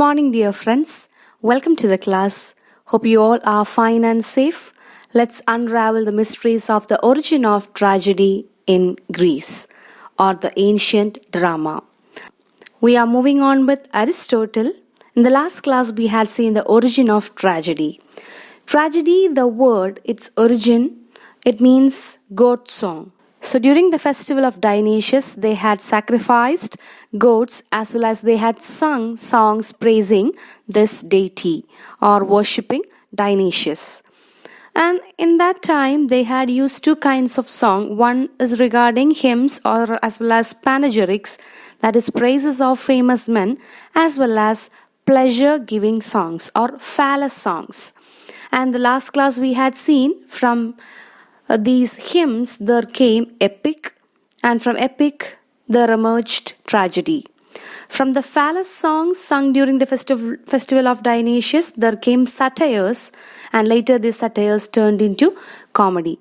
morning, dear friends. Welcome to the class. Hope you all are fine and safe. Let's unravel the mysteries of the origin of tragedy in Greece, or the ancient drama. We are moving on with Aristotle. In the last class, we had seen the origin of tragedy. Tragedy, the word, its origin, it means goat song. So during the festival of Dionysius, they had sacrificed goats as well as they had sung songs praising this deity or worshipping Dionysius. And in that time, they had used two kinds of song. One is regarding hymns or as well as panegyrics, that is praises of famous men, as well as pleasure-giving songs or phallus songs. And the last class we had seen from these hymns there came epic, and from epic there emerged tragedy. From the phallus songs sung during the festival of Dionysius, there came satires, and later these satires turned into comedy.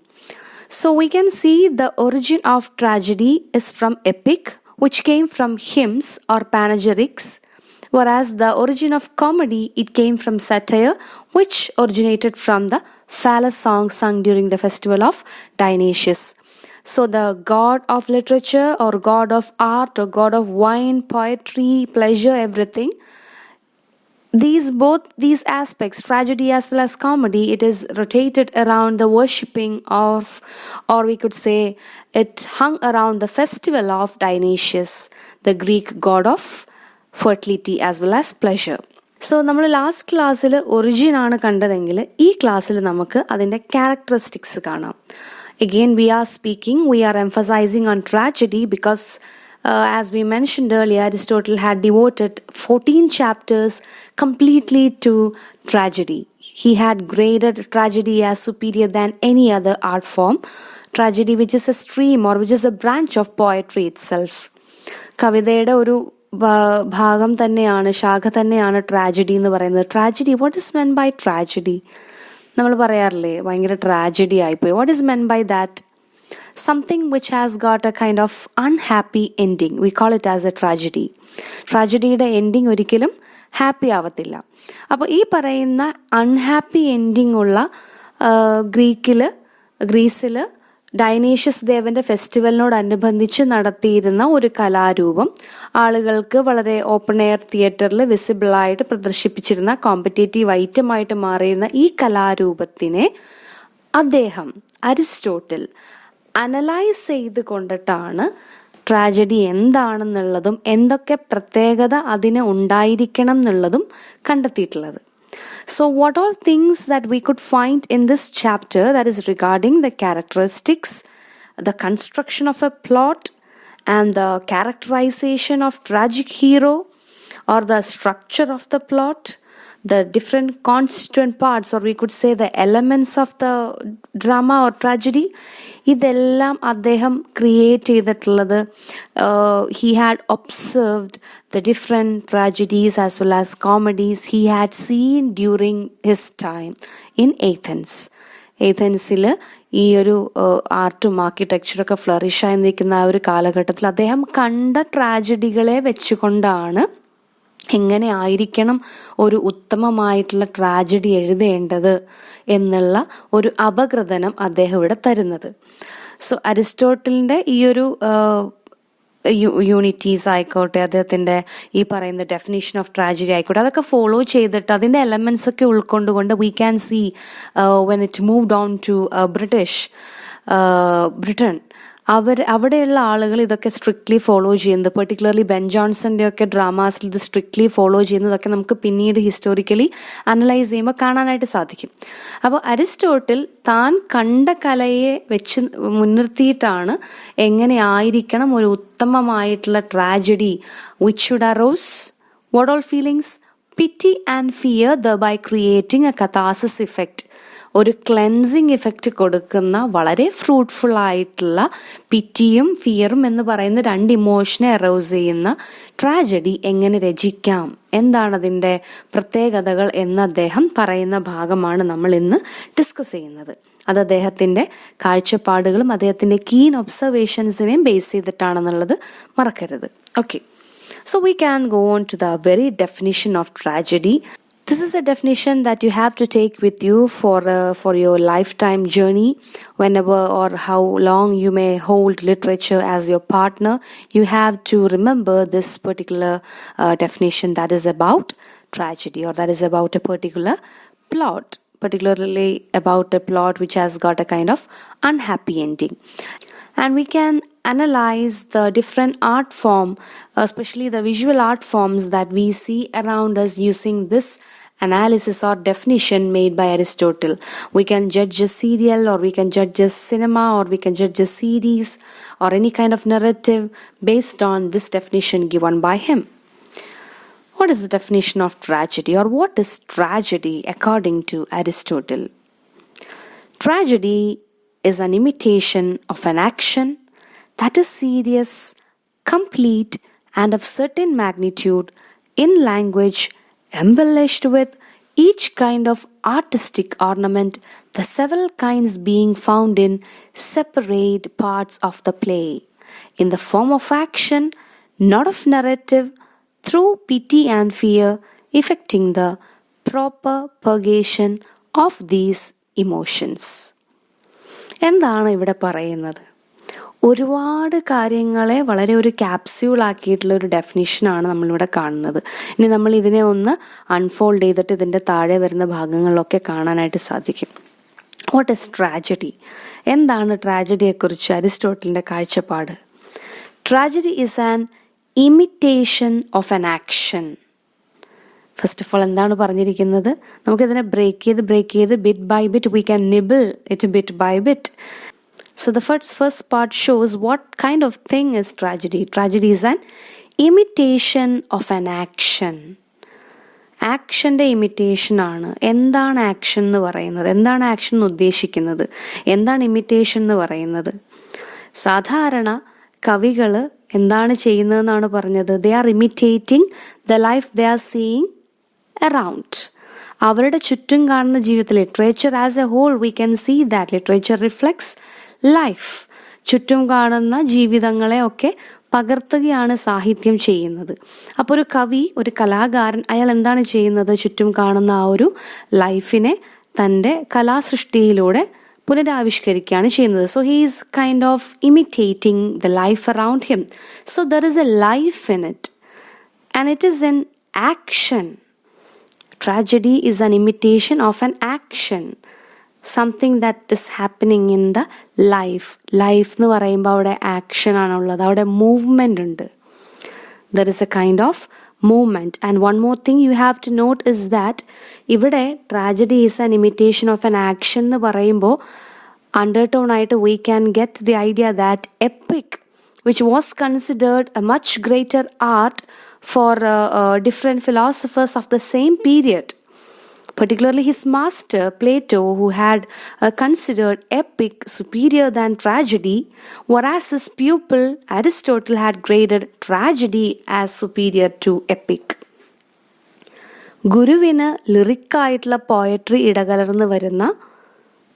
So we can see the origin of tragedy is from epic, which came from hymns or panegyrics, whereas the origin of comedy, it came from satire, which originated from the phallus song sung during the festival of Dionysius. So the god of literature or god of art or god of wine, poetry, pleasure, everything, both these aspects, tragedy as well as comedy, it is rotated around the worshipping of, or we could say it hung around the festival of Dionysius, the Greek god of fertility as well as pleasure. So നമ്മൾ last ക്ലാസ്സിൽ origin ആണ് കണ്ടതെങ്കിൽ ഈ ക്ലാസ്സിൽ നമുക്ക് അതിൻ്റെ characteristics കാണാം. Again, we are emphasizing on tragedy because as we mentioned earlier, Aristotle had devoted 14 chapters completely to tragedy. He had graded tragedy as superior than any other art form. Tragedy, which is a stream or which is a branch of poetry itself. കവിതയുടെ ഒരു ഭാഗം തന്നെയാണ്, ശാഖ തന്നെയാണ് tragedy എന്ന് പറയുന്നത്. Tragedy, what is meant by tragedy? നമ്മൾ പറയാറില്ലേ ഭയങ്കര ട്രാജഡി ആയിപ്പോയി. What is meant by that? Something which has got a kind of unhappy ending. We call it as a tragedy. ട്രാജഡിയുടെ എൻഡിങ് ഒരിക്കലും ഹാപ്പി ആവത്തില്ല. അപ്പോൾ ഈ പറയുന്ന അൺഹാപ്പി എൻഡിങ് ഉള്ള ഗ്രീസിൽ ഡൈനീഷ്യസ് ദേവന്റെ ഫെസ്റ്റിവലിനോടനുബന്ധിച്ച് നടത്തിയിരുന്ന ഒരു കലാരൂപം, ആളുകൾക്ക് വളരെ ഓപ്പൺ എയർ തിയേറ്ററിൽ വിസിബിളായിട്ട് പ്രദർശിപ്പിച്ചിരുന്ന കോമ്പറ്റേറ്റീവ് ഐറ്റമായിട്ട് മാറിയിരുന്ന ഈ കലാരൂപത്തിനെ അദ്ദേഹം അരിസ്റ്റോട്ടിൽ അനലൈസ് ചെയ്ത് കൊണ്ടിട്ടാണ് ട്രാജഡി എന്താണെന്നുള്ളതും എന്തൊക്കെ പ്രത്യേകത അതിന് ഉണ്ടായിരിക്കണം എന്നുള്ളതും കണ്ടെത്തിയിട്ടുള്ളത്. So what all things that we could find in this chapter, that is regarding the characteristics, the construction of a plot, and the characterization of tragic hero, or the structure of the plot, the different constituent parts, or we could say the elements of the drama or tragedy, ഇതെല്ലാം അദ്ദേഹം create ചെയ്തിട്ടുള്ളത് he had observed the different tragedies as well as comedies he had seen during his time in Athens. ഏഥൻസിൽ ഈ ഒരു ആർട്ടും ആർക്കിടെക്ചറൊക്കെ ഫ്ലറിഷായി നിൽക്കുന്ന ആ ഒരു കാലഘട്ടത്തിൽ അദ്ദേഹം കണ്ട ട്രാജഡികളെ വെച്ചുകൊണ്ടാണ് എങ്ങനെ ആയിരിക്കണം ഒരു ഉത്തമമായിട്ടുള്ള ട്രാജഡി എഴുതേണ്ടത് എന്നുള്ള ഒരു അപഗ്രഥനം അദ്ദേഹം ഇവിടെ തരുന്നത്. സോ അരിസ്റ്റോട്ടലിൻ്റെ ഈ ഒരു യൂണിറ്റീസ് ആയിക്കോട്ടെ, അദ്ദേഹത്തിൻ്റെ ഈ പറയുന്ന ഡെഫിനേഷൻ ഓഫ് ട്രാജഡി ആയിക്കോട്ടെ, അതൊക്കെ ഫോളോ ചെയ്തിട്ട് അതിൻ്റെ എലമെൻറ്റ്സ് ഒക്കെ ഉൾക്കൊണ്ടുകൊണ്ട് we can see when it moved on to Britain, അവിടെയുള്ള ആളുകൾ ഇതൊക്കെ സ്ട്രിക്ട്ലി ഫോളോ ചെയ്യുന്നത്, പെർട്ടിക്കുലർലി ബെൻ ജോൺസന്റെ ഒക്കെ ഡ്രാമാസിൽ ഇത് സ്ട്രിക്ട്ലി ഫോളോ ചെയ്യുന്നതൊക്കെ നമുക്ക് പിന്നീട് ഹിസ്റ്റോറിക്കലി അനലൈസ് ചെയ്യുമ്പോൾ കാണാനായിട്ട് സാധിക്കും. അപ്പോൾ അരിസ്റ്റോട്ടിൽ താൻ കണ്ട കലയെ വെച്ച് മുൻനിർത്തിയിട്ടാണ് എങ്ങനെ ആയിരിക്കണം ഒരു ഉത്തമമായിട്ടുള്ള tragedy, which should arouse what all feelings, pity and fear, thereby creating a catharsis effect. ഒരു ക്ലെൻസിങ് ഇഫക്റ്റ് കൊടുക്കുന്ന വളരെ ഫ്രൂട്ട്ഫുൾ ആയിട്ടുള്ള പിറ്റിയും ഫിയറും എന്ന് പറയുന്ന രണ്ട് ഇമോഷനെ അറൗസ് ചെയ്യുന്ന ട്രാജഡി എങ്ങനെ രചിക്കാം, എന്താണ് അതിൻ്റെ പ്രത്യേകതകൾ എന്ന് അദ്ദേഹം പറയുന്ന ഭാഗമാണ് നമ്മൾ ഇന്ന് ഡിസ്കസ് ചെയ്യുന്നത്. അത് അദ്ദേഹത്തിൻ്റെ കാഴ്ചപ്പാടുകളും അദ്ദേഹത്തിൻ്റെ കീൻ ഒബ്സർവേഷൻസിനെയും ബേസ് ചെയ്തിട്ടാണെന്നുള്ളത് മറക്കരുത്. Okay, So we can go on to the very definition of tragedy. This is a definition that you have to take with you for your lifetime journey. Whenever or how long you may hold literature as your partner, you have to remember this particular definition that is about tragedy, or that is about a particular plot, particularly about a plot which has got a kind of unhappy ending. And we can analyze the different art form, especially the visual art forms that we see around us using this analysis or definition made by Aristotle. We can judge a serial, or we can judge a cinema, or we can judge a series, or any kind of narrative based on this definition given by him. What is the definition of tragedy, or what is tragedy according to Aristotle? Tragedy is an imitation of an action that is serious, complete, and of certain magnitude in language, embellished with each kind of artistic ornament, the several kinds being found in separate parts of the play, in the form of action, not of narrative, through pity and fear, effecting the proper purgation of these emotions. എന്താണ് ഇവിടെ പറയുന്നത്? ഒരുപാട് കാര്യങ്ങളെ വളരെ ഒരു ക്യാപ്സ്യൂളാക്കിയിട്ടുള്ള ഒരു ഡെഫിനിഷനാണ് നമ്മളിവിടെ കാണുന്നത്. ഇനി നമ്മൾ ഇതിനെ ഒന്ന് അൺഫോൾഡ് ചെയ്തിട്ട് ഇതിൻ്റെ താഴെ വരുന്ന ഭാഗങ്ങളിലൊക്കെ കാണാനായിട്ട് സാധിക്കും. What is tragedy? എന്താണ് ട്രാജഡിയെക്കുറിച്ച് അരിസ്റ്റോട്ടലിൻ്റെ കാഴ്ചപ്പാട്? Tragedy is an imitation of an action. First of all എന്താണ് പറഞ്ഞിരിക്കുന്നത്? നമുക്കിതിനെ ബ്രേക്ക് ചെയ്ത് bit by bit we can nibble it bit by bit. So the first part shows what kind of thing is tragedy. Tragedy is an imitation of an action. ആക്ഷൻ്റെ imitation ആണ്. എന്താണ് action എന്ന് പറയുന്നത്? എന്താണ് action എന്ന് ഉദ്ദേശിക്കുന്നത്? എന്താണ് imitation എന്ന് പറയുന്നത്? സാധാരണ കവികൾ എന്താണ് ചെയ്യുന്നതെന്നാണ് പറഞ്ഞത്? They are imitating the life they are seeing around. അവരുടെ ചുറ്റും കാണുന്ന ജീവിതത്തിൽ, literature as a whole we can see that literature reflects life. ചുറ്റും കാണുന്ന ജീവിതങ്ങളെ ഒക്കെ പകർത്തുകയാണ് സാഹിത്യം ചെയ്യുന്നത്. അപ്പോൾ ഒരു കവി, ഒരു കലാകാരൻ, അയാൾ എന്താണ് ചെയ്യുന്നത്? ചുറ്റും കാണുന്ന ആ ഒരു ലൈഫിനെ തൻ്റെ കലാസൃഷ്ടിയിലൂടെ പുനരാവിഷ്കരിക്കുകയാണ് ചെയ്യുന്നത്. So he is kind of imitating the life around him. So there is A life in it and it is N action. Tragedy is an imitation of an action, something that is happening in the life. Life എന്ന് പറയുമ്പോൾ അവിടെ action ആണുള്ളത്, അവിടെ movement ഉണ്ട്. There is a kind of movement. And one more thing you have to note is that ഇവിടെ tragedy is an imitation of an action എന്ന് പറയുമ്പോൾ undertone ആയിട്ട് we can get the idea that epic, which was considered a much greater art for different philosophers of the same period, particularly his master Plato, who had considered epic superior than tragedy, whereas his pupil Aristotle had graded tragedy as superior to epic. ഗുരുവിന് ലിറിക്കായിട്ടുള്ള poetry ഇടകലർന്ന് വരുന്ന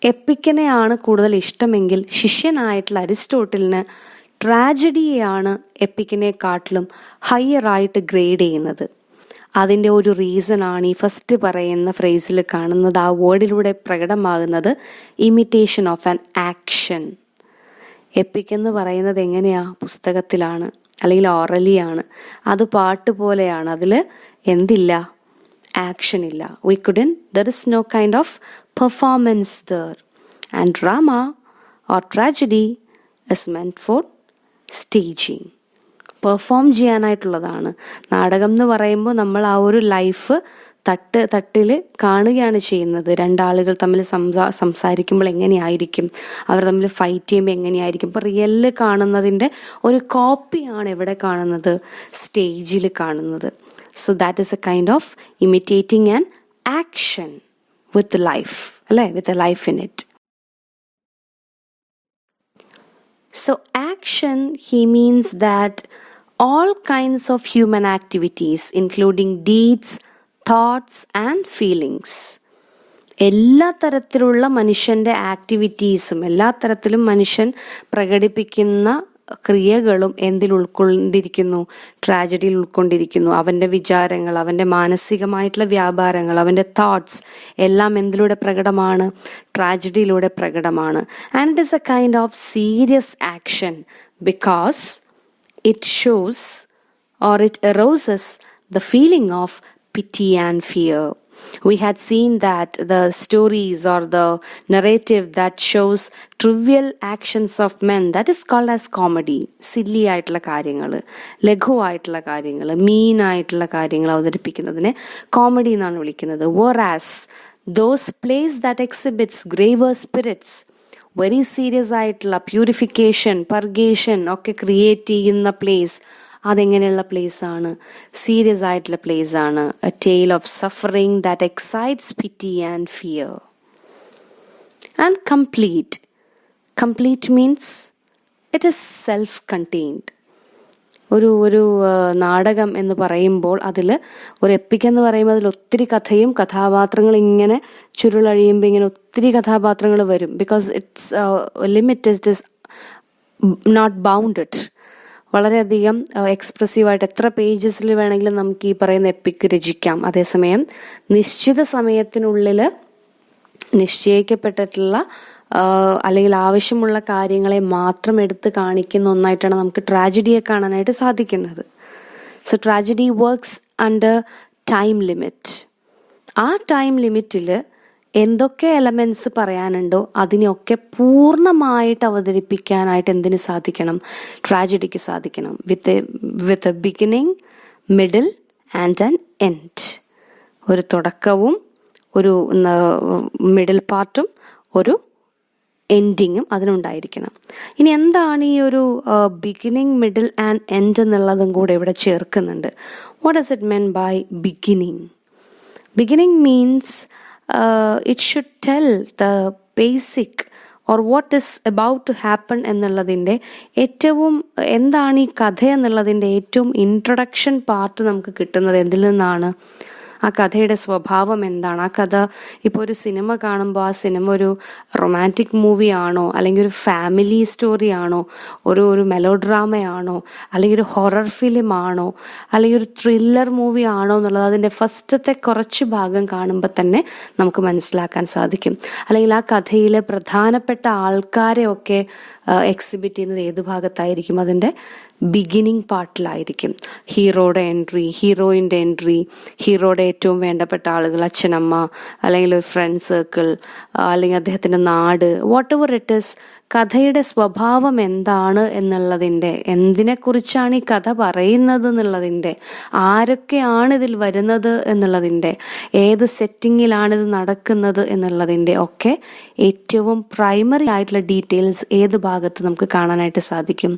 എപ്പിക്കിനെയാണ് കൂടുതൽ ഇഷ്ടമെങ്കിൽ ശിഷ്യനായിട്ടുള്ള അരിസ്റ്റോട്ടലിന് ട്രാജഡിയെയാണ് എപ്പിക്കിനെക്കാട്ടിലും ഹയറായിട്ട് grade ചെയ്യുന്നത്. അതിൻ്റെ ഒരു റീസണാണ് ഈ first പറയുന്ന ഫ്രേസിൽ കാണുന്നത്. ആ വേർഡിലൂടെ പ്രകടമാകുന്നത് imitation of an action. EPIC എന്ന് പറയുന്നത് എങ്ങനെയാ? പുസ്തകത്തിലാണ്, അല്ലെങ്കിൽ ഓറലിയാണ്. അത് പാട്ട് പോലെയാണ്. അതിൽ എന്തില്ല? ആക്ഷൻ ഇല്ല. there is no kind of performance there. And drama or tragedy is meant for staging, perform ചെയ്യാനായിട്ടുള്ളതാണ്. നാടകം എന്ന് പറയുമ്പോൾ നമ്മൾ ആ ഒരു ലൈഫ് തട്ടിൽ കാണുകയാണ് ചെയ്യുന്നത്. രണ്ടാളുകൾ തമ്മിൽ സംസാരിക്കുമ്പോൾ എങ്ങനെയായിരിക്കും, അവർ തമ്മിൽ ഫൈറ്റ് ചെയ്യുമ്പോൾ എങ്ങനെയായിരിക്കും. ഇപ്പോൾ റിയലിൽ കാണുന്നതിൻ്റെ ഒരു കോപ്പിയാണ് ഇവിടെ കാണുന്നത്, സ്റ്റേജിൽ കാണുന്നത്. So that is a kind of imitating an action with life, അല്ലേ, with a life in it. So action, he means that all kinds of human activities, including deeds, thoughts and feelings, എല്ലാ തരത്തിലുള്ള മനുഷ്യൻ്റെ ആക്ടിവിറ്റീസും, എല്ലാ തരത്തിലും മനുഷ്യൻ പ്രകടിപ്പിക്കുന്ന ക്രിയകളും എന്തിൽ ഉൾക്കൊണ്ടിരിക്കുന്നു? ട്രാജഡിയിൽ ഉൾക്കൊണ്ടിരിക്കുന്നു. അവന്റെ വിചാരങ്ങൾ, അവന്റെ മാനസികമായിട്ടുള്ള വ്യാപാരങ്ങൾ, അവന്റെ തോട്ട്സ് എല്ലാം എന്തിലൂടെ പ്രകടമാണ്? ട്രാജഡിയിലൂടെ പ്രകടമാണ്. And it is a kind of serious action because it shows or it arouses the feeling of pity and fear. We had seen that the stories or the narrative that shows trivial actions of men, that is called as comedy. Silly ആയിട്ടുള്ള കാര്യങ്ങൾ, ലഘുവായിട്ടുള്ള കാര്യങ്ങൾ, മീൻ ആയിട്ടുള്ള കാര്യങ്ങൾ അവതരിപ്പിക്കുന്നതിനെ comedy എന്നാണ് വിളിക്കുന്നത്. whereas those plays that exhibits graver spirits, very serious ആയിട്ടുള്ള purification, purgation ഒക്കെ create ചെയ്യുന്ന പ്ലേസ്, അതെങ്ങനെയുള്ള പ്ലേസ് ആണ്? സീരിയസ് ആയിട്ടുള്ള പ്ലേസ് ആണ്. A tale of suffering that excites pity and fear. And complete means it is self contained. ഒരു നാടകം എന്ന് പറയുമ്പോൾ അതിൽ ഒരു എപ്പിക് എന്ന് പറയുമ്പോൾ അതിൽ ഒത്തിരി കഥയും കഥാപാത്രങ്ങൾ ഇങ്ങനെ ചുരുളഴിയുമ്പോൾ ഇങ്ങനെ ഒത്തിരി കഥാപാത്രങ്ങൾ വരും. Because its limit is not bounded. വളരെയധികം എക്സ്പ്രസീവായിട്ട് എത്ര പേജസിൽ വേണമെങ്കിലും നമുക്ക് ഈ പറയുന്ന എപ്പിക് രചിക്കാം. അതേസമയം നിശ്ചിത സമയത്തിനുള്ളിൽ നിശ്ചയിക്കപ്പെട്ടിട്ടുള്ള അല്ലെങ്കിൽ ആവശ്യമുള്ള കാര്യങ്ങളെ മാത്രം എടുത്ത് കാണിക്കുന്ന ഒന്നായിട്ടാണ് നമുക്ക് ട്രാജഡിയെ കാണാനായിട്ട് സാധിക്കുന്നത്. So tragedy works under time limit. ആ ടൈം ലിമിറ്റിൽ എന്തൊക്കെ എലമെന്റ്സ് പറയാനുണ്ടോ അതിനെയൊക്കെ പൂർണ്ണമായിട്ട് അവതരിപ്പിക്കാനായിട്ട് എന്തിനു സാധിക്കണം? ട്രാജഡിക്ക് സാധിക്കണം. With a beginning, middle and an end. ഒരു തുടക്കവും ഒരു മിഡിൽ പാർട്ടും ഒരു എൻഡിങ്ങും അതിനുണ്ടായിരിക്കണം. ഇനി എന്താണ് ഈ ഒരു ബിഗിനിങ്, മിഡിൽ ആൻഡ് എൻഡ് എന്നുള്ളതും കൂടെ ഇവിടെ ചേർക്കുന്നുണ്ട്. What does it mean by beginning? Beginning means it should tell the basic or what is about to happen എന്നുള്ളതിൻ്റെ ഏറ്റവും, എന്താണ് ഈ കഥ എന്നുള്ളതിൻ്റെ ഏറ്റവും ഇൻട്രൊഡക്ഷൻ പാർട്ട് നമുക്ക് കിട്ടുന്നത് എന്തിൽ നിന്നാണ്? ആ കഥയുടെ സ്വഭാവം എന്താണ്? ആ കഥ ഇപ്പോൾ ഒരു സിനിമ കാണുമ്പോൾ ആ സിനിമ ഒരു റൊമാൻറ്റിക് മൂവി ആണോ, അല്ലെങ്കിൽ ഒരു ഫാമിലി സ്റ്റോറി ആണോ, ഒരു മെലോ ഡ്രാമയാണോ, അല്ലെങ്കിൽ ഒരു ഹൊറർ ഫിലിം ആണോ, അല്ലെങ്കിൽ ഒരു ത്രില്ലർ മൂവി ആണോ എന്നുള്ളത് അതിൻ്റെ ഫസ്റ്റത്തെ കുറച്ച് ഭാഗം കാണുമ്പോൾ തന്നെ നമുക്ക് മനസ്സിലാക്കാൻ സാധിക്കും. അല്ലെങ്കിൽ ആ കഥയിലെ പ്രധാനപ്പെട്ട ആൾക്കാരെയൊക്കെ എക്സിബിറ്റ് ചെയ്യുന്നത് ഏത് ഭാഗത്തായിരിക്കും? അതിൻ്റെ ബിഗിനിങ് പാർട്ടിലായിരിക്കും. ഹീറോയുടെ എൻട്രി, ഹീറോയിൻ്റെ എൻട്രി, ഹീറോയുടെ ഏറ്റവും വേണ്ടപ്പെട്ട ആളുകൾ, അച്ഛനമ്മ, അല്ലെങ്കിൽ ഒരു ഫ്രണ്ട് സർക്കിൾ, അല്ലെങ്കിൽ അദ്ദേഹത്തിൻ്റെ നാട്, വാട്ട് എവർ ഇറ്റ് ഈസ്. കഥയുടെ സ്വഭാവം എന്താണ് എന്നുള്ളതിൻ്റെ, എന്തിനെക്കുറിച്ചാണ് ഈ കഥ പറയുന്നത് എന്നുള്ളതിൻ്റെ, ആരൊക്കെയാണ് ഇതിൽ വരുന്നത് എന്നുള്ളതിൻ്റെ, ഏത് സെറ്റിങ്ങിലാണിത് നടക്കുന്നത് എന്നുള്ളതിൻ്റെ ഒക്കെ ഏറ്റവും പ്രൈമറി ആയിട്ടുള്ള ഡീറ്റെയിൽസ് ഏത് ഭാഗത്ത് നമുക്ക് കാണാനായിട്ട് സാധിക്കും?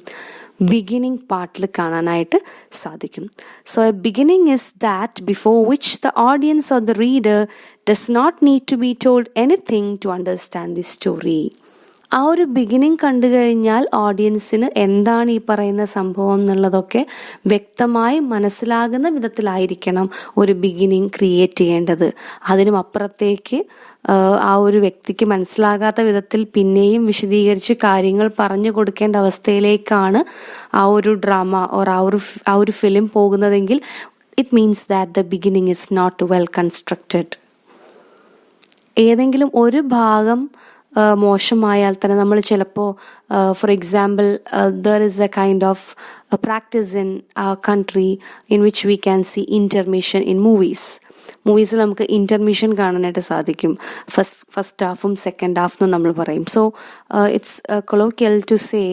ബിഗിനിങ് പാർട്ടിൽ കാണാനായിട്ട് സാധിക്കും. So a beginning is that before which the audience or the reader does not need to be told anything to understand the story. ആ ഒരു ബിഗിനിങ് കണ്ടു കഴിഞ്ഞാൽ ഓഡിയൻസിന് എന്താണ് ഈ പറയുന്ന സംഭവം എന്നുള്ളതൊക്കെ വ്യക്തമായി മനസ്സിലാകുന്ന വിധത്തിലായിരിക്കണം ഒരു ബിഗിനിങ് ക്രിയേറ്റ് ചെയ്യേണ്ടത്. അതിനും അപ്പുറത്തേക്ക് ആ ഒരു വ്യക്തിക്ക് മനസ്സിലാകാത്ത വിധത്തിൽ പിന്നെയും വിശദീകരിച്ച് കാര്യങ്ങൾ പറഞ്ഞു കൊടുക്കേണ്ട അവസ്ഥയിലേക്കാണ് ആ ഒരു ഡ്രാമ ഓർ ആ ഒരു ഫിലിം പോകുന്നതെങ്കിൽ it means that the beginning is not well constructed. ഏതെങ്കിലും ഒരു ഭാഗം മോശമായാൽ തന്നെ നമ്മൾ ചിലപ്പോൾ, for example, there is a kind of practice in our country in which we can see intermission in മൂവീസിൽ നമുക്ക് ഇന്റർമിഷൻ കാണാനായിട്ട് സാധിക്കും. ഫസ്റ്റ് ഹാഫും സെക്കൻഡ് ഹാഫും നമ്മൾ പറയും. So it's colloquial to say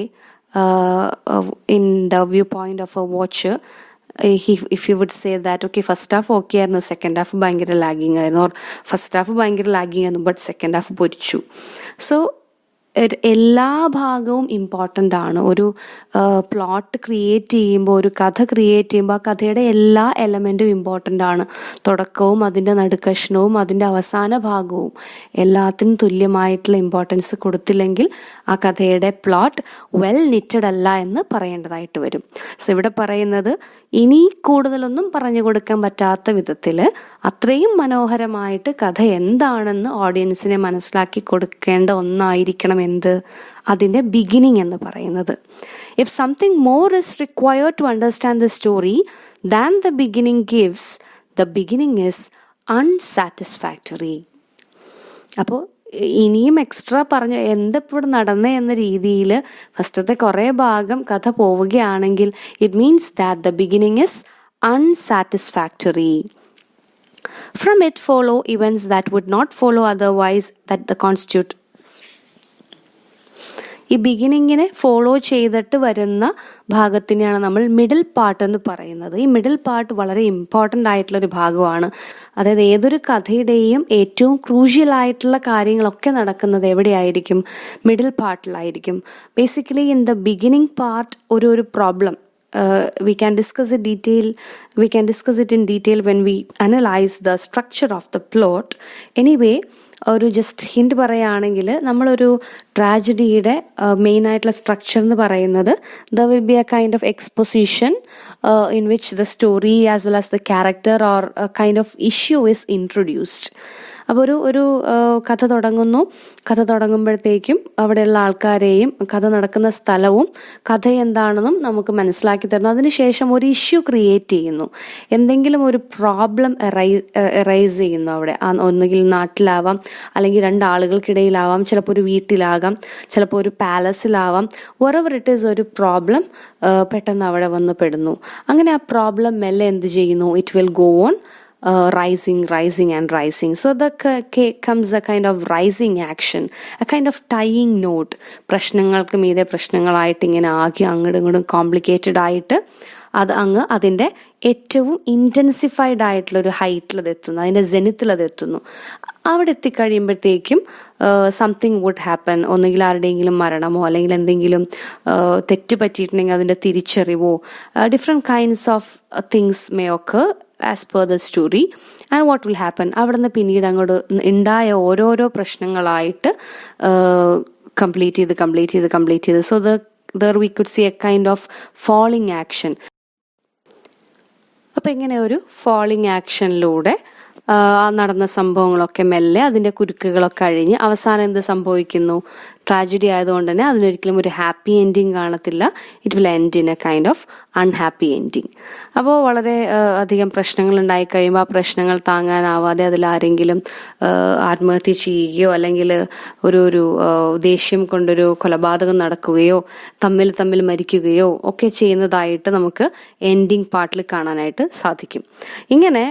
in the view point of a watcher, if you would say that okay, first half okay ആയിരുന്നു, second half ഭയങ്കര lagging ആയിരുന്നു, ഓർ ഫസ്റ്റ് ഹാഫ് ഭയങ്കര ലാഗിങ് ആയിരുന്നു ബട്ട് സെക്കൻഡ് ഹാഫ് പൊരിച്ചു. So എല്ലാ ഭാഗവും important ആണ്. ഒരു പ്ലോട്ട് ക്രിയേറ്റ് ചെയ്യുമ്പോൾ, ഒരു കഥ ക്രിയേറ്റ് ചെയ്യുമ്പോൾ ആ കഥയുടെ എല്ലാ എലമെൻറ്റും ഇമ്പോർട്ടൻ്റ് ആണ്. തുടക്കവും അതിൻ്റെ നടുക്കഷ്ണവും അതിൻ്റെ അവസാന ഭാഗവും എല്ലാത്തിനും തുല്യമായിട്ടുള്ള ഇമ്പോർട്ടൻസ് കൊടുത്തില്ലെങ്കിൽ ആ കഥയുടെ പ്ലോട്ട് വെൽ നിറ്റഡ് അല്ല എന്ന് പറയേണ്ടതായിട്ട് വരും. സോ ഇവിടെ പറയുന്നത് ഇനി കൂടുതലൊന്നും പറഞ്ഞു കൊടുക്കാൻ പറ്റാത്ത വിധത്തിൽ അത്രയും മനോഹരമായിട്ട് കഥ എന്താണെന്ന് ഓഡിയൻസിനെ മനസ്സിലാക്കി കൊടുക്കേണ്ട ഒന്നായിരിക്കണം എന്ത്, അതിൻ്റെ ബിഗിനിങ് എന്ന് പറയുന്നത്. If something more is required to understand the story than the beginning gives, the beginning is unsatisfactory. അപ്പോൾ ഇനിയും എക്സ്ട്രാ പറഞ്ഞ എന്തിപ്പോൾ നടന്നേ എന്ന രീതിയിൽ ഫസ്റ്റത്തെ കുറേ ഭാഗം കഥ പോവുകയാണെങ്കിൽ it means that the beginning is unsatisfactory. From it follow events that would not follow otherwise, that the constitute. ഈ ബിഗിനിങ്ങിനെ ഫോളോ ചെയ്തിട്ട് വരുന്ന ഭാഗത്തിനെയാണ് നമ്മൾ മിഡിൽ പാർട്ട് എന്ന് പറയുന്നത്. ഈ മിഡിൽ പാർട്ട് വളരെ ഇമ്പോർട്ടൻ്റ് ആയിട്ടുള്ളൊരു ഭാഗമാണ്. അതായത് ഏതൊരു കഥയുടെയും ഏറ്റവും ക്രൂഷ്യൽ ആയിട്ടുള്ള കാര്യങ്ങളൊക്കെ നടക്കുന്നത് എവിടെയായിരിക്കും? മിഡിൽ പാർട്ടിലായിരിക്കും. Basically in the beginning part ഒരു problem we can discuss it in detail when we analyze the structure of the plot. Anyway, ഒരു ജസ്റ്റ് ഹിൻറ്റ് പറയുകയാണെങ്കിൽ നമ്മളൊരു ട്രാജഡിയുടെ മെയിൻ ആയിട്ടുള്ള സ്ട്രക്ചർ എന്ന് പറയുന്നത് there will be A kind of exposition in which the story as well as the character or kind of issue is introduced. അപ്പോൾ ഒരു കഥ തുടങ്ങുമ്പോഴത്തേക്കും അവിടെയുള്ള ആൾക്കാരെയും കഥ നടക്കുന്ന സ്ഥലവും കഥ എന്താണെന്നും നമുക്ക് മനസ്സിലാക്കി തരുന്നു. അതിനുശേഷം ഒരു ഇഷ്യൂ ക്രിയേറ്റ് ചെയ്യുന്നു, എന്തെങ്കിലും ഒരു പ്രോബ്ലം എറൈസ് ചെയ്യുന്നു അവിടെ. ഒന്നുകിൽ നാട്ടിലാവാം, അല്ലെങ്കിൽ രണ്ടാളുകൾക്കിടയിലാവാം, ചിലപ്പോൾ ഒരു വീട്ടിലാകാം, ചിലപ്പോൾ ഒരു പാലസിലാവാം. wherever it is, ഒരു പ്രോബ്ലം പെട്ടെന്ന് അവിടെ വന്ന് പെടുന്നു. അങ്ങനെ ആ പ്രോബ്ലം മെല്ലെ എന്ത് ചെയ്യുന്നു? It will go on rising and rising. So the comes a kind of rising action, a kind of tying note. പ്രശ്നങ്ങൾക്ക് മീതെ പ്രശ്നങ്ങളായിട്ട് ഇങ്ങനെ ആകെ അങ്ങോട്ടും ഇങ്ങോട്ടും കോംപ്ലിക്കേറ്റഡ് ആയിട്ട് അതിൻ്റെ ഏറ്റവും ഇൻറ്റൻസിഫൈഡ് ആയിട്ടുള്ള ഒരു ഹൈറ്റിൽ അതെത്തുന്നു, അതിൻ്റെ ജെനിത്തിൽ അതെത്തുന്നു. അവിടെ എത്തിക്കഴിയുമ്പോഴത്തേക്കും സംതിങ് വുഡ് ഹാപ്പൻ. ഒന്നുകിൽ ആരുടെയെങ്കിലും മരണമോ അല്ലെങ്കിൽ എന്തെങ്കിലും തെറ്റ് പറ്റിയിട്ടുണ്ടെങ്കിൽ അതിൻ്റെ തിരിച്ചറിവോ, different kinds of things may ഒക്കെ as per the story. And what will happen, അവിടെ നിന്ന് പിന്നീട് അങ്ങോട്ട് ഉണ്ടായ ഓരോരോ പ്രശ്നങ്ങളായിട്ട് കംപ്ലീറ്റ് ചെയ്ത് so there we could see a kind of falling action. അപ്പം ഇങ്ങനെ ഒരു falling actionലൂടെ നടന്ന സംഭവങ്ങളൊക്കെ മെല്ലെ അതിൻ്റെ കുരുക്കുകളൊക്കെ കഴിഞ്ഞ് അവസാനം എന്ത് സംഭവിക്കുന്നു? ട്രാജഡി ആയതുകൊണ്ട് തന്നെ അതിനൊരിക്കലും ഒരു ഹാപ്പി എൻഡിങ് കാണത്തില്ല. It will end in a kind of unhappy ending. അപ്പോൾ വളരെ അധികം പ്രശ്നങ്ങൾ ഉണ്ടായി കഴിയുമ്പോൾ ആ പ്രശ്നങ്ങൾ താങ്ങാനാവാതെ അതിലാരെങ്കിലും ആത്മഹത്യ ചെയ്യുകയോ അല്ലെങ്കിൽ ഒരു ദേഷ്യം കൊണ്ടൊരു കൊലപാതകം നടക്കുകയോ തമ്മിൽ മരിക്കുകയോ ഒക്കെ ചെയ്യുന്നതായിട്ട് നമുക്ക് എൻഡിങ് പാർട്ടിൽ കാണാനായിട്ട് സാധിക്കും. ഇങ്ങനെ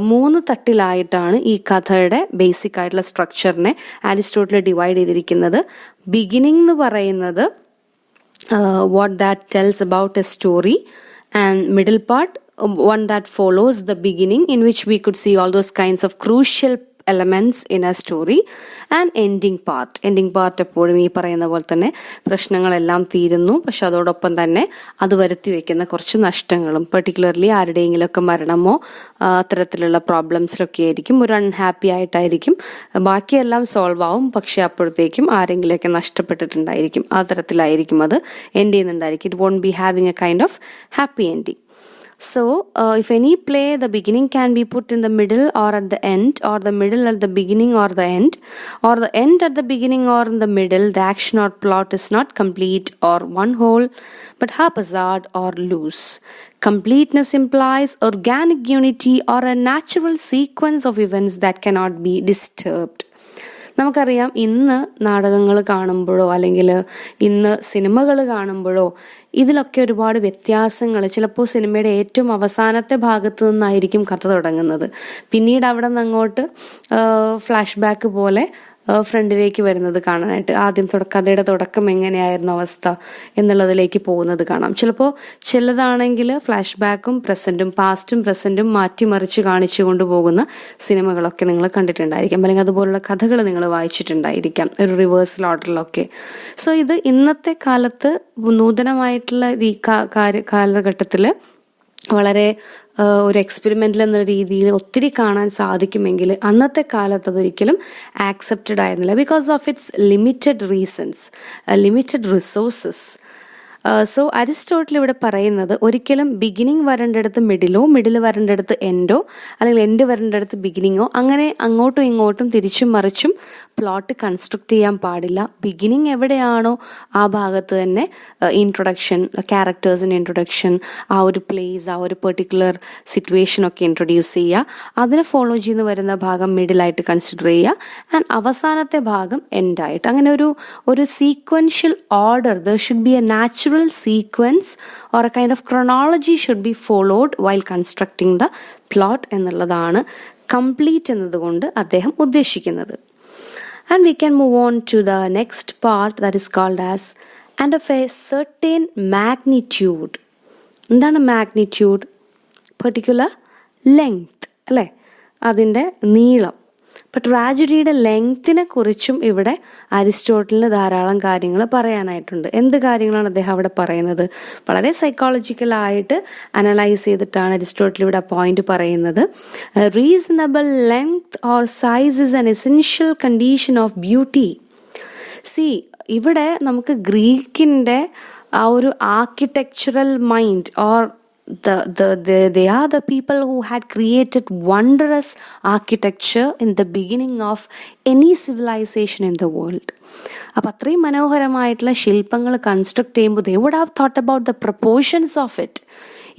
3 തട്ടിലായിട്ടാണ് ഈ കഥയുടെ ബേസിക് ആയിട്ടുള്ള സ്ട്രക്ചറിനെ അരിസ്റ്റോട്ടിൽ ഡിവൈഡ് ചെയ്തിരിക്കുന്നത്. ബിഗിനിങ് എന്ന് പറയുന്നത് what that tells about A story, and middle part one that follows the beginning in which we could see all those kinds of crucial elements in a story, and ending part എപ്പോഴും ഈ പറയുന്ന പോലെ തന്നെ പ്രശ്നങ്ങളെല്ലാം തീരുന്നു, പക്ഷെ അതോടൊപ്പം തന്നെ അത് വരുത്തി വെക്കുന്ന കുറച്ച് നഷ്ടങ്ങളും, പെർട്ടിക്കുലർലി ആരുടെയെങ്കിലുമൊക്കെ മരണമോ അത്തരത്തിലുള്ള പ്രോബ്ലംസിലൊക്കെ ആയിരിക്കും. ഒരു അൺഹാപ്പി ആയിട്ടായിരിക്കും, ബാക്കിയെല്ലാം സോൾവ് ആവും, പക്ഷെ അപ്പോഴത്തേക്കും ആരെങ്കിലുമൊക്കെ നഷ്ടപ്പെട്ടിട്ടുണ്ടായിരിക്കും. ആ തരത്തിലായിരിക്കും അത് എൻഡ് ചെയ്യുന്നുണ്ടായിരിക്കും. It won't be having a kind of happy ending. So, if any play, the beginning can be put in the middle or at the end, or the middle at the beginning or the end, or the end at the beginning or in the middle, the action or plot is not complete or one whole, but haphazard or loose. Completeness implies organic unity or a natural sequence of events that cannot be disturbed. നമുക്കറിയാം, ഇന്ന് നാടകങ്ങൾ കാണുമ്പോഴോ അല്ലെങ്കിൽ ഇന്ന് സിനിമകൾ കാണുമ്പോഴോ ഇതിലൊക്കെ ഒരുപാട് വ്യത്യാസങ്ങൾ, ചിലപ്പോൾ സിനിമയുടെ ഏറ്റവും അവസാനത്തെ ഭാഗത്ത് നിന്നായിരിക്കും കഥ തുടങ്ങുന്നത്, പിന്നീട് അവിടെ നിന്ന് അങ്ങോട്ട് ഫ്ലാഷ് ബാക്ക് പോലെ ഫ്രണ്ടിലേക്ക് വരുന്നത് കാണാനായിട്ട്, ആദ്യം കഥയുടെ തുടക്കം എങ്ങനെയായിരുന്നു അവസ്ഥ എന്നുള്ളതിലേക്ക് പോകുന്നത് കാണാം. ചിലപ്പോൾ ചിലതാണെങ്കിൽ ഫ്ലാഷ് ബാക്കും പാസ്റ്റും പ്രസന്റും മാറ്റിമറിച്ച് കാണിച്ചു കൊണ്ടുപോകുന്ന സിനിമകളൊക്കെ നിങ്ങൾ കണ്ടിട്ടുണ്ടായിരിക്കാം, അല്ലെങ്കിൽ അതുപോലുള്ള കഥകൾ നിങ്ങൾ വായിച്ചിട്ടുണ്ടായിരിക്കാം, ഒരു റിവേഴ്സൽ ഓർഡറിലൊക്കെ. സോ ഇത് ഇന്നത്തെ കാലത്ത് നൂതനമായിട്ടുള്ള ഈ കാലഘട്ടത്തിൽ വളരെ ഒരു എക്സ്പെരിമെന്റൽ എന്ന രീതിയിൽ ഒത്തിരി കാണാൻ സാധിക്കുമെങ്കിൽ അന്നത്തെ കാലത്ത് അതൊരിക്കലും ആക്സെപ്റ്റഡ് ആയിരുന്നില്ല, because of its limited reasons, limited resources. So Aristotle ഇവിടെ പറയുന്നത് ഒരിക്കലും ബിഗിനിങ് വരേണ്ടടുത്ത് മിഡിൽ വരേണ്ടടുത്ത് എൻഡോ, അല്ലെങ്കിൽ എൻഡ് വരേണ്ടടുത്ത് ബിഗിനിങ്ങോ, അങ്ങനെ അങ്ങോട്ടും ഇങ്ങോട്ടും തിരിച്ചും മറിച്ചും പ്ലോട്ട് കൺസ്ട്രക്ട് ചെയ്യാൻ പാടില്ല. ബിഗിനിങ് എവിടെയാണോ ആ ഭാഗത്ത് തന്നെ ഇൻട്രൊഡക്ഷൻ, ക്യാരക്ടേഴ്സിൻ്റെ ഇൻട്രൊഡക്ഷൻ, ആ ഒരു പ്ലേസ്, ആ ഒരു പെർട്ടിക്കുലർ സിറ്റുവേഷൻ ഒക്കെ ഇൻട്രൊഡ്യൂസ് ചെയ്യുക. അതിനെ ഫോളോ ചെയ്ത് വരുന്ന ഭാഗം മിഡിലായിട്ട് കൺസിഡർ ചെയ്യുക. ആൻഡ് അവസാനത്തെ ഭാഗം എൻഡായിട്ട്. അങ്ങനെ ഒരു sequential order, there should be A natural sequence or A kind of chronology should be followed while constructing the plot എന്നുള്ളതാണ് കംപ്ലീറ്റ് എന്നതുകൊണ്ട് അദ്ദേഹം ഉദ്ദേശിക്കുന്നത്. And we can move on to the next part, that is called as and of a certain magnitude. എന്താണ് magnitude? Particular length അല്ലേ, അതിൻ്റെ നീളം. ഇപ്പം ട്രാജഡിയുടെ ലെങ്ത്തിനെ കുറിച്ചും ഇവിടെ അരിസ്റ്റോട്ടലിന് ധാരാളം കാര്യങ്ങൾ പറയാനായിട്ടുണ്ട്. എന്ത് കാര്യങ്ങളാണ് അദ്ദേഹം അവിടെ പറയുന്നത്? വളരെ സൈക്കോളജിക്കലായിട്ട് അനലൈസ് ചെയ്തിട്ടാണ് അരിസ്റ്റോട്ടൽ ഇവിടെ പോയിന്റ് പറയുന്നത്. Reasonable length or size is an essential condition of beauty. C, ഇവിടെ നമുക്ക് ഗ്രീക്കിൻ്റെ ആ ഒരു architectural mind or they are the people who had created wondrous architecture in the beginning of any civilization in the world. അപ്പം അത്രയും മനോഹരമായിട്ടുള്ള ശില്പങ്ങൾ construct ചെയ്യുമ്പോൾ they would have thought about the proportions of it.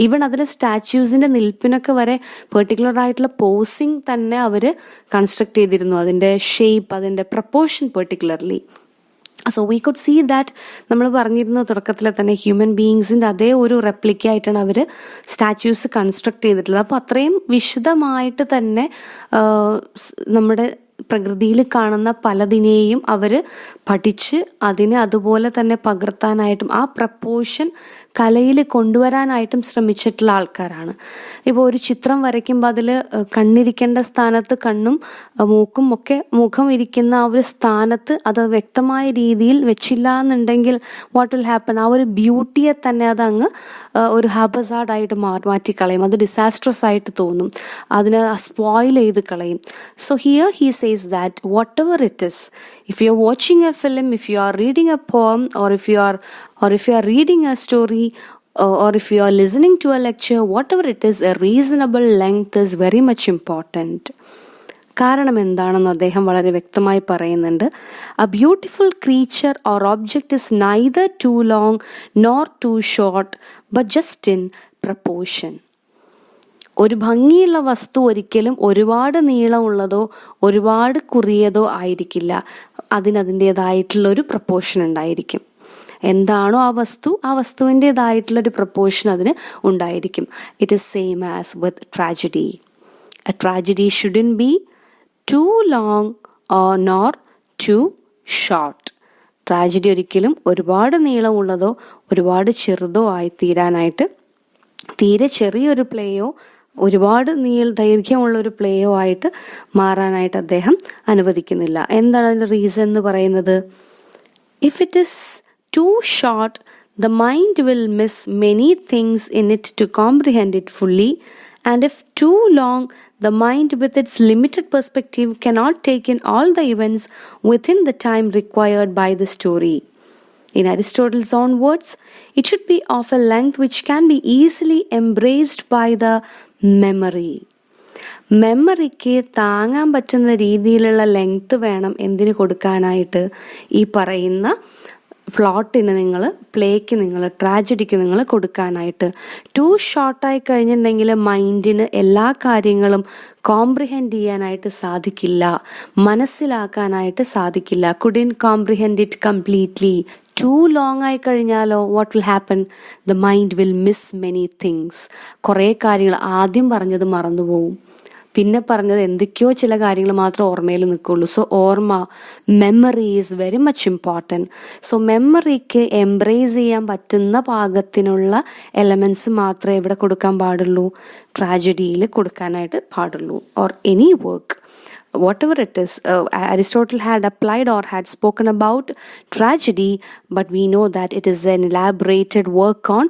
Even അതിൽ സ്റ്റാച്യൂസിൻ്റെ നിൽപ്പിനൊക്കെ വരെ particular ആയിട്ടുള്ള pausing തന്നെ അവർ construct ചെയ്തിരുന്നു, അതിൻ്റെ ഷേപ്പ്, അതിൻ്റെ proportion particularly. So we could see that, നമ്മൾ പറഞ്ഞിരുന്നു തുടക്കത്തിൽ തന്നെ, ഹ്യൂമൻ ബീയിങ്സിൻ്റെ അതേ ഒരു റെപ്ലിക്ക ആയിട്ടാണ് അവർ സ്റ്റാച്യൂസ് കൺസ്ട്രക്ട് ചെയ്തിട്ടുള്ളത്. അപ്പോൾ അത്രയും വിശദമായിട്ട് തന്നെ നമ്മുടെ പ്രകൃതിയിൽ കാണുന്ന പലതിനെയും അവർ പഠിച്ച് അതിനെ അതുപോലെ തന്നെ പകർത്താനായിട്ടും ആ പ്രപ്പോർഷൻ കലയിൽ കൊണ്ടുവരാനായിട്ടും ശ്രമിച്ചിട്ടുള്ള ആൾക്കാരാണ്. ഇപ്പോൾ ഒരു ചിത്രം വരയ്ക്കുമ്പോൾ അതിൽ കണ്ണിരിക്കേണ്ട സ്ഥാനത്ത് കണ്ണും മൂക്കും ഒക്കെ, മുഖം ഇരിക്കുന്ന ആ ഒരു സ്ഥാനത്ത് അത് വ്യക്തമായ രീതിയിൽ വെച്ചില്ല എന്നുണ്ടെങ്കിൽ വാട്ട് വിൽ ഹാപ്പൻ? ആ ഒരു ബ്യൂട്ടിയെ തന്നെ അതങ്ങ് ഒരു ഹാബസാർഡായിട്ട് മാറ്റിക്കളയും, അത് ഡിസാസ്ട്രസ് ആയിട്ട് തോന്നും, അതിനെ സ്പോയിൽ ചെയ്ത് കളയും. So here he says that whatever it is, if you are watching a film, if you are reading a poem, or if you are reading a story, or if you are listening to a lecture, whatever it is, a reasonable length is very much important. കാരണം എന്താണെന്ന് അദ്ദേഹം വളരെ വ്യക്തമായി പറയുന്നുണ്ട്. A beautiful creature or object is neither too long nor too short, but just in proportion. ഒരു ഭംഗിയുള്ള വസ്തു ഒരിക്കലും ഒരുപാട് നീളമുള്ളതോ ഒരുപാട് കുറിയതോ ആയിരിക്കില്ല, അതിനതിൻ്റെതായിട്ടുള്ളൊരു പ്രപ്പോർഷൻ ഉണ്ടായിരിക്കും. എന്താണോ ആ വസ്തു, ആ വസ്തുവിൻ്റെതായിട്ടുള്ളൊരു പ്രപ്പോർഷൻ അതിന് ഉണ്ടായിരിക്കും. It is same as with tragedy. A tragedy shouldn't be too long or nor too short. Tragedy ഒരിക്കലും ഒരുപാട് നീളമുള്ളതോ ഒരുപാട് ചെറുതോ ആയിത്തീരാനായിട്ട്, തീരെ ചെറിയൊരു പ്ലേയോ ഒരുപാട് ദൈർഘ്യമുള്ളൊരു പ്ലേയോ ആയിട്ട് മാറാനായിട്ട് അദ്ദേഹം അനുവദിക്കുന്നില്ല. എന്താണ് അതിൻ്റെ റീസൺ എന്ന് പറയുന്നത്? If it is too short, the mind will miss many things in it to comprehend it fully, and if too long, the mind with its limited perspective cannot take in all the events within the time required by the story. In Aristotle's own words, it should be of a length which can be easily embraced by the memory. മെമ്മറിക്ക് താങ്ങാൻ പറ്റുന്ന രീതിയിലുള്ള length വേണം എന്തിന് കൊടുക്കാനായിട്ട്? ഈ പറയുന്ന പ്ലോട്ടിന് നിങ്ങൾ, plaque നിങ്ങൾ, ട്രാജഡിക്ക് നിങ്ങൾ കൊടുക്കാനായിട്ട്. ടു ഷോർട്ടായി കഴിഞ്ഞിട്ടുണ്ടെങ്കിൽ മൈൻഡിന് എല്ലാ കാര്യങ്ങളും കോംപ്രിഹെൻഡ് ചെയ്യാനായിട്ട് സാധിക്കില്ല, മനസ്സിലാക്കാനായിട്ട് സാധിക്കില്ല. Couldn't comprehend it completely. Too long ആയി കഴിഞ്ഞാലോ what will happen? The mind will miss many things. കുറേ കാര്യങ്ങൾ ആദ്യം പറഞ്ഞത് മറന്നുപോകും, പിന്നെ പറഞ്ഞത് എന്തൊക്കെയോ ചില കാര്യങ്ങൾ മാത്രം ഓർമ്മയിൽ നിൽക്കുള്ളൂ. സോ ഓർമ്മ, memory is very much important. So മെമ്മറിക്ക് എംബ്രേസ് ചെയ്യാൻ പറ്റുന്ന പാകത്തിനുള്ള എലമെൻറ്റ്സ് മാത്രമേ ഇവിടെ കൊടുക്കാൻ പാടുള്ളൂ, ട്രാജഡിയിൽ കൊടുക്കാനായിട്ട് പാടുള്ളൂ. Or any work, whatever it is. Aristotle had applied or had spoken about tragedy, but we know that it is an elaborated work on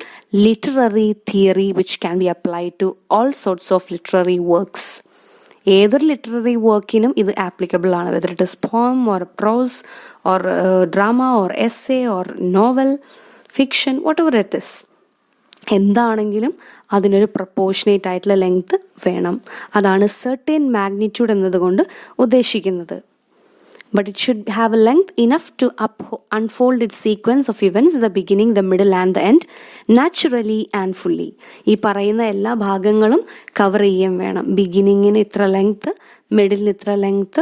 literary theory which can be applied to all sorts of literary works. ഏതൊരു literary വർക്കിനും ഇത് applicable ആണ്, whether it is poem or prose or drama or essay or novel. Fiction, whatever it is. എന്താണെങ്കിലും അതിനൊരു proportionate ആയിട്ടുള്ള length വേണം. അതാണ് certain magnitude എന്നതുകൊണ്ട് ഉദ്ദേശിക്കുന്നത്. But it should have a length enough to unfold its sequence of events, the beginning, the middle and the end, naturally and fully. ഈ പറയുന്ന എല്ലാ ഭാഗങ്ങളും കവർ ചെയ്യാൻ വേണം. ബിഗിനിങ്ങിന് ഇത്ര ലെങ്ത്, മിഡിലിന് ഇത്ര ലെങ്ത്,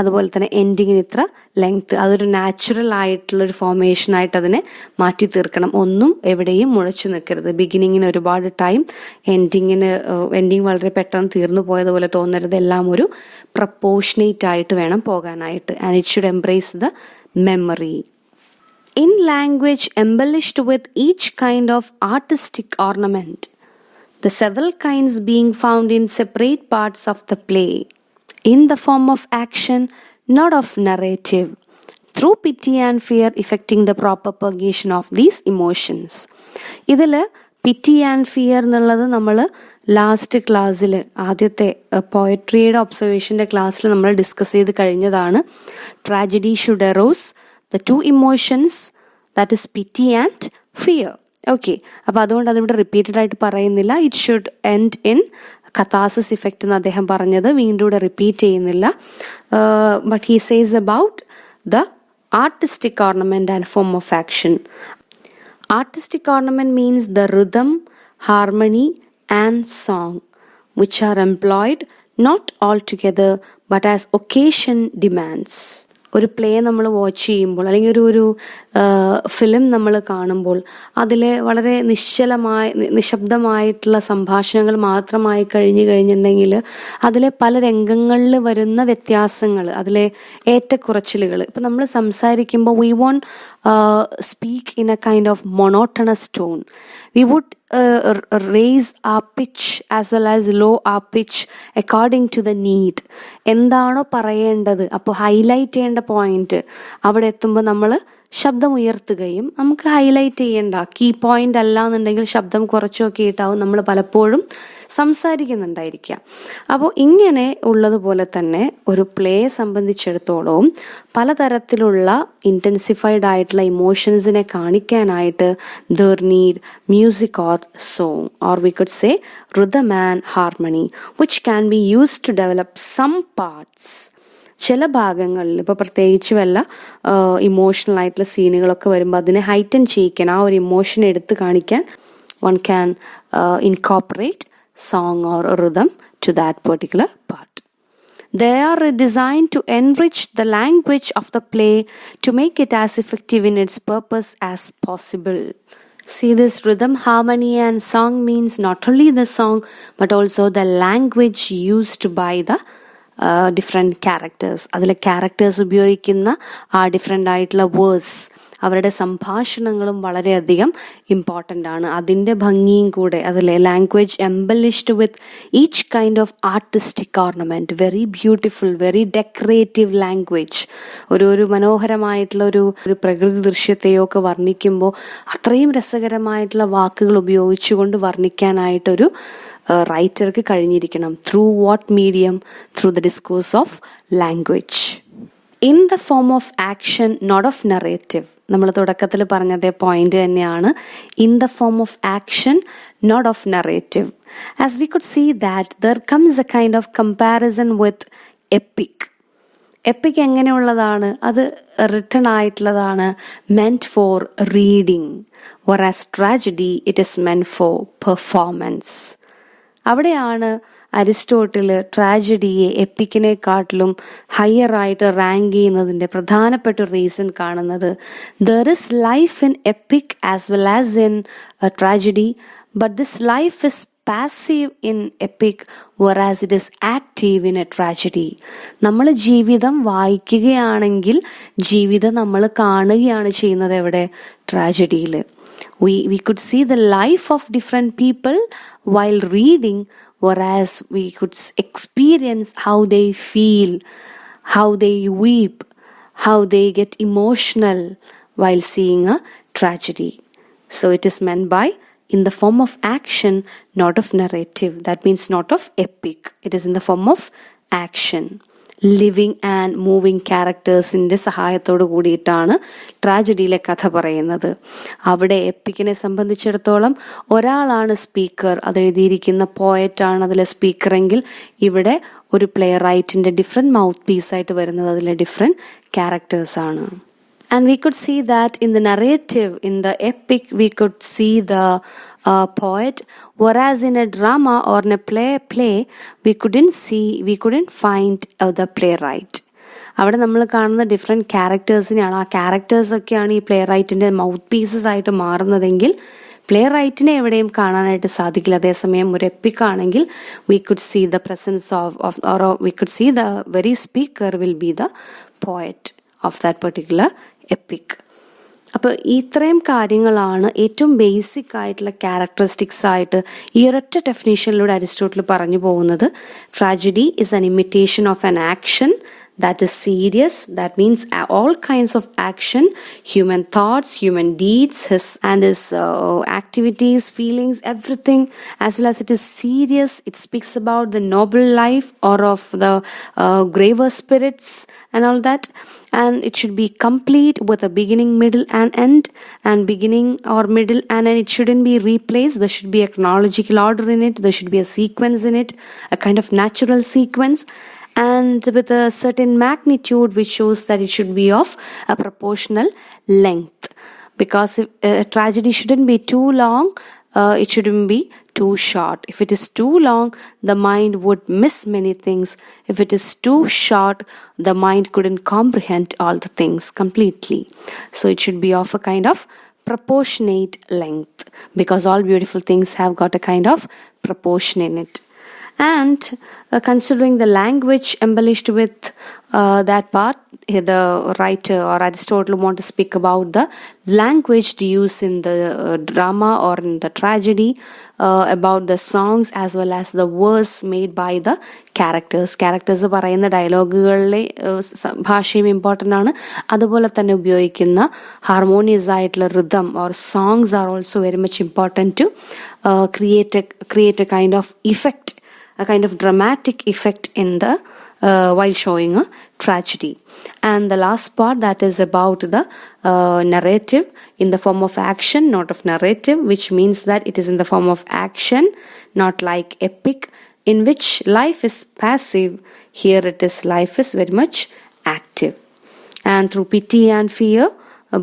അതുപോലെ തന്നെ എൻഡിങ്ങിന് ഇത്ര ലെങ്ത്. അതൊരു നാച്ചുറൽ ആയിട്ടുള്ളൊരു ഫോർമേഷനായിട്ട് അതിനെ മാറ്റി തീർക്കണം. ഒന്നും എവിടെയും മുഴച്ചു നിൽക്കരുത്. ബിഗിനിങ്ങിന് ഒരുപാട് ടൈം, എൻഡിങ് വളരെ പെട്ടെന്ന് തീർന്നു പോയതുപോലെ തോന്നരുത്. എല്ലാം ഒരു പ്രപ്പോർഷനേറ്റ് ആയിട്ട് വേണം പോകാനായിട്ട്. And it should embrace the memory. In language embellished with each kind of artistic ornament, the several kinds being found in separate parts of the play, in the form of action, not of narrative, through pity and fear effecting the proper purgation of these emotions. ഇതിൽ പിറ്റി and fear എന്നുള്ളത് നമ്മൾ last ക്ലാസ്സിൽ, ആദ്യത്തെ പോയട്രിയുടെ ഒബ്സർവേഷൻ്റെ ക്ലാസ്സിൽ നമ്മൾ discuss ചെയ്ത് കഴിഞ്ഞതാണ്. Tragedy should arouse the two emotions, that is pity and fear. Okay, അപ്പോൾ അതുകൊണ്ട് അതിവിടെ റിപ്പീറ്റഡ് ആയിട്ട് പറയുന്നില്ല. It should end in catharsis effect എന്ന് അദ്ദേഹം പറഞ്ഞത് വീണ്ടും ഇവിടെ റിപ്പീറ്റ് ചെയ്യുന്നില്ല. But he says about the artistic ornament and form of action. Artistic ornament means the rhythm, harmony and song which are employed not altogether but as occasion demands. ഒരു play നമ്മൾ watch ചെയ്യുമ്പോൾ അല്ലെങ്കിൽ ഒരു film നമ്മൾ കാണുമ്പോൾ അതിലെ വളരെ നിശബ്ദമായിട്ടുള്ള സംഭാഷണങ്ങൾ മാത്രമായി കഴിഞ്ഞിട്ടുണ്ടെങ്കിൽ അതിലെ പല രംഗങ്ങളിൽ വരുന്ന വ്യത്യാസങ്ങൾ, അതിലെ ഏറ്റക്കുറച്ചിലുകൾ, ഇപ്പം നമ്മൾ സംസാരിക്കുമ്പോൾ we won't speak in a kind of monotonous tone. We would raise our pitch as well as low our pitch according to the need. എന്താണോ പറയേണ്ടത്, അപ്പോൾ ഹൈലൈറ്റ് ചെയ്യേണ്ട പോയിന്റ് അവിടെ എത്തുമ്പോൾ നമ്മൾ ശബ്ദം ഉയർത്തുകയും, നമുക്ക് ഹൈലൈറ്റ് ചെയ്യേണ്ട കീ പോയിന്റ് അല്ല എന്നുണ്ടെങ്കിൽ ശബ്ദം കുറച്ചൊക്കെ ഇട്ടാവും നമ്മൾ പലപ്പോഴും സംസാരിക്കുന്നുണ്ടായിരിക്കുക. അപ്പോൾ ഇങ്ങനെ ഉള്ളതുപോലെ തന്നെ ഒരു പ്ലേ സംബന്ധിച്ചിടത്തോളം പലതരത്തിലുള്ള ഇൻറ്റൻസിഫൈഡ് ആയിട്ടുള്ള ഇമോഷൻസിനെ കാണിക്കാനായിട്ട് there need music or song or we could say rhythm and harmony which can be used to develop some parts. ചില ഭാഗങ്ങളിൽ ഇപ്പോൾ പ്രത്യേകിച്ച് വല്ല ഇമോഷണൽ ആയിട്ടുള്ള സീനുകളൊക്കെ വരുമ്പോൾ അതിനെ ഹൈറ്റൻ ചെയ്യിക്കാൻ, ആ ഒരു ഇമോഷൻ എടുത്ത് കാണിക്കാൻ one can incorporate song or rhythm to that particular part. They are designed to enrich the language of the play to make it as effective in its purpose as possible. See, this rhythm, harmony and song means not only the song but also the language used by the different characters. അതിലെ characters ഉപയോഗിക്കുന്ന ആ different ആയിട്ടുള്ള words, അവരുടെ സംഭാഷണങ്ങളും വളരെയധികം important ആണ്. അതിൻ്റെ ഭംഗിയും കൂടെ അതിലെ language embellished with each kind of artistic ornament, very beautiful, very decorative language. ഒരു മനോഹരമായിട്ടുള്ള ഒരു പ്രകൃതി ദൃശ്യത്തെയോ ഒക്കെ വർണ്ണിക്കുമ്പോൾ അത്രയും രസകരമായിട്ടുള്ള വാക്കുകൾ ഉപയോഗിച്ചുകൊണ്ട് വർണ്ണിക്കാനായിട്ടൊരു റൈറ്റർക്ക് കഴിഞ്ഞിരിക്കണം. Through what medium? Through the discourse of language. In the form of action, not of narrative. നമ്മൾ തുടക്കത്തിൽ പറഞ്ഞതേ പോയിന്റ് തന്നെയാണ്. In the form of action, not of narrative. As we could see that there comes a kind of comparison with epic. Epic എങ്ങനെയുള്ളതാണ്? അത് written ആയിട്ടുള്ളതാണ്, meant for reading. whereas tragedy it is meant for performance. അവിടെയാണ് Aristotle ട്രാജഡിയെ എപ്പിക്കിനെക്കാട്ടിലും higher ആയിട്ട് rank ചെയ്യുന്നതിൻ്റെ പ്രധാനപ്പെട്ട reason കാണുന്നത്. There is life in EPIC as well as in tragedy, but this life is passive in EPIC whereas it is active in a tragedy. നമ്മൾ ജീവിതം വായിക്കുകയാണെങ്കിൽ ജീവിതം നമ്മൾ കാണുകയാണ് ചെയ്യുന്നത് എവിടെ? ട്രാജഡിയിൽ. We could see the life of different people while reading, whereas we could experience how they feel, how they weep, how they get emotional while seeing a tragedy. So it is meant by in the form of action, not of narrative. That means not of epic. It is in the form of action. Living and moving ക്യാരക്ടേഴ്സിൻ്റെ സഹായത്തോടു കൂടിയിട്ടാണ് ട്രാജഡിയിലെ കഥ പറയുന്നത്. അവിടെ എപ്പിക്കിനെ സംബന്ധിച്ചിടത്തോളം ഒരാളാണ് speaker, അതെഴുതിയിരിക്കുന്ന പോയറ്റാണ് അതിലെ സ്പീക്കറെങ്കിൽ ഇവിടെ ഒരു പ്ലേ റൈറ്റിൻ്റെ ഡിഫറെൻറ്റ് മൗത്ത് പീസായിട്ട് വരുന്നത് അതിലെ different ക്യാരക്ടേഴ്സാണ്. And we could see that in the narrative, in the epic, we could see the poet, whereas in a drama or in a play, we couldn't find the playwright. അവിടെ നമ്മൾ കാണുന്ന different ക്യാരക്ടേഴ്സിനെയാണ്, ആ ക്യാരക്ടേഴ്സൊക്കെയാണ് ഈ play റൈറ്റിൻ്റെ mouth pieces ആയിട്ട് മാറുന്നതെങ്കിൽ play റൈറ്റിനെ എവിടെയും കാണാനായിട്ട് സാധിക്കില്ല. അതേസമയം ഒരു എപ്പിക്കാണെങ്കിൽ we could see the presence of we could see the very speaker will be the poet of that particular epic. അപ്പോൾ ഇത്രയും കാര്യങ്ങളാണ് ഏറ്റവും ബേസിക് ആയിട്ടുള്ള ക്യാരക്ടറിസ്റ്റിക്സ് ആയിട്ട് ഈ ഒരൊറ്റ ഡെഫിനേഷനിലൂടെ അരിസ്റ്റോട്ടിൽ പറഞ്ഞു പോകുന്നത്. Tragedy is an imitation of an action that is serious. That means all kinds of action, human thoughts, human deeds, his activities, feelings, everything, as well as it is serious. It speaks about the noble life or of the graver spirits and all that. And it should be complete with a beginning, middle and end, and beginning or middle and end. It shouldn't be replaced. There should be a chronological order in it. There should be a sequence in it, a kind of natural sequence, and with a certain magnitude which shows that it should be of a proportional length. Because if a tragedy shouldn't be too long, it shouldn't be too short. If it is too long, the mind would miss many things. If it is too short, the mind couldn't comprehend all the things completely. So it should be of a kind of proportionate length, because all beautiful things have got a kind of proportion in it. And considering the language embellished with that part, the writer or Aristotle want to speak about the language used in the drama or in the tragedy, about the songs as well as the verse made by the characters. Characters പറയുന്ന ഡയലോഗുകളിലെ ഭാഷയും important ആണ്. അതുപോലെ തന്നെ ഉപയോഗിക്കുന്ന harmonious ആയിട്ടുള്ള rhythm or songs are also very much important to create a kind of effect, a kind of dramatic effect in the while showing a tragedy. And the last part, that is about the narrative in the form of action, not of narrative, which means that it is in the form of action, not like epic in which life is passive. Here it is, life is very much active. And through pity and fear,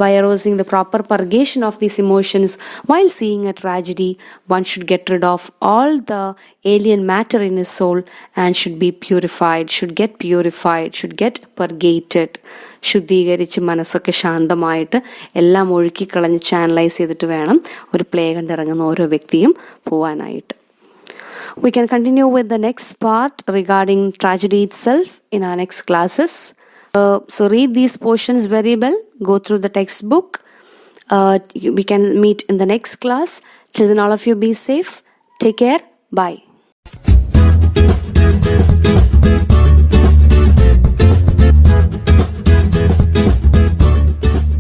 by arousing the proper purgation of these emotions while seeing a tragedy, one should get rid of all the alien matter in his soul and should be purified, should get purgated. ശുദ്ധീകരിച്ച് മനസ്സൊക്കെ ശാന്തമായിട്ട് എല്ലാം ഒഴുക്കിക്കളഞ്ഞ് channelise ചെയ്തിട്ട് വേണം ഒരു play കണ്ടിറങ്ങുന്ന ഓരോ വ്യക്തിയും പോവാനായിട്ട്. We can continue with the next part regarding tragedy itself in our next classes. So read these portions very well, go through the textbook. We can meet in the next class. Till then, all of you be safe. Take care. Bye.